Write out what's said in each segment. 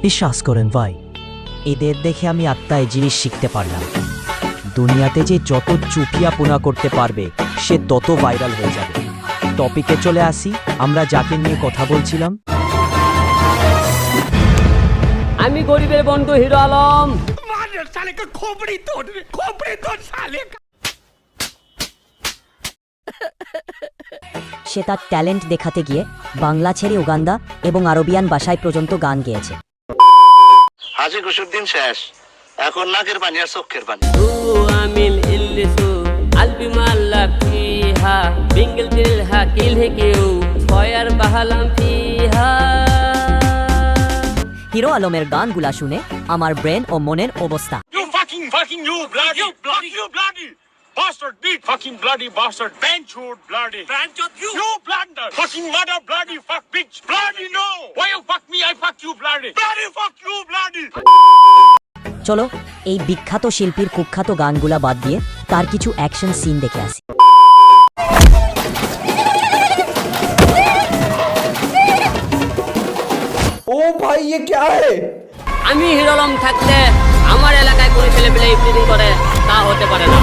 বিশ্বাস করেন ভাই, এদের দেখে আমি আত্মায় জিনিস শিখতে পারলাম। দুনিয়াতে যে যত চুপিয়াপোনা করতে পারবে সে তত ভাইরাল হয়ে যাবে। টপিকে চলে আসি, আমরা যাকে নিয়ে কথা বলছিলাম। আমি গরিবের বন্ধু হিরো আলম। সে তার ট্যালেন্ট দেখাতে গিয়ে বাংলা ছেড়ে উগান্ডা এবং আরবিয়ান ভাষায় পর্যন্ত গান গেয়েছে। হাসি খুশির দিন শেষ, এখন নাকের পানি আর চোখের পানি। আমিল ইল্লিসু আলবি মাল্লা ফিহা বিঙ্গল দিলহা কিলহে কেউ ফয়ার বাহালাম ফিহা। হিরো আলমের গানগুলা শুনে আমার ব্রেন ও মনের অবস্থা। You bloody bastard, beat fucking bloody bastard, benchwood bloody, you blunder, fucking mother bloody fuck bitch, bloody no, why you fuck me, I fuck you bloody fuck you bloody. চলো এই বিখ্যাত শিল্পীর কুখ্যাত গানগুলা বাদ দিয়ে তার কিছু অ্যাকশন সিন দেখে আসি। ओ भाई ये क्या है? আমি হিরো আলম থাকলে আমার এলাকায় কোনো ছেলে পেলে ইফটিজিং করে তা হতে পারে না।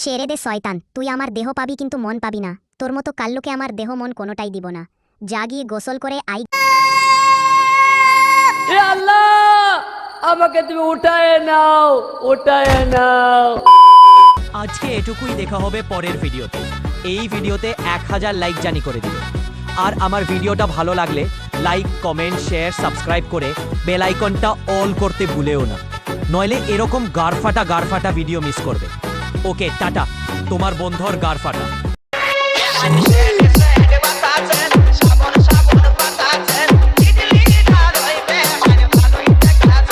ছেড়ে দে শয়তান, তুই আমার দেহ পাবি কিন্তু মন পাবি না। তোর মতো কাল্লুকে আমার দেহ মন কোনোটাই দিব না। যা গিয়ে গোসল করে আই। এ আল্লাহ, আমাকে তুমি উঠায় নাও। আজকে এটুকুই, দেখা হবে পরের ভিডিওতে। এই ভিডিওতে 1000 লাইক জানি করে দিও। আর আমার ভিডিওটা ভালো লাগলে লাইক, কমেন্ট, শেয়ার, সাবস্ক্রাইব করে বেল আইকনটা অল করতে ভুলেও না, নইলে এরকম গারফাটা ভিডিও মিস করবে। ওকে টাটা, তোমার বন্ধুর গারফাটা।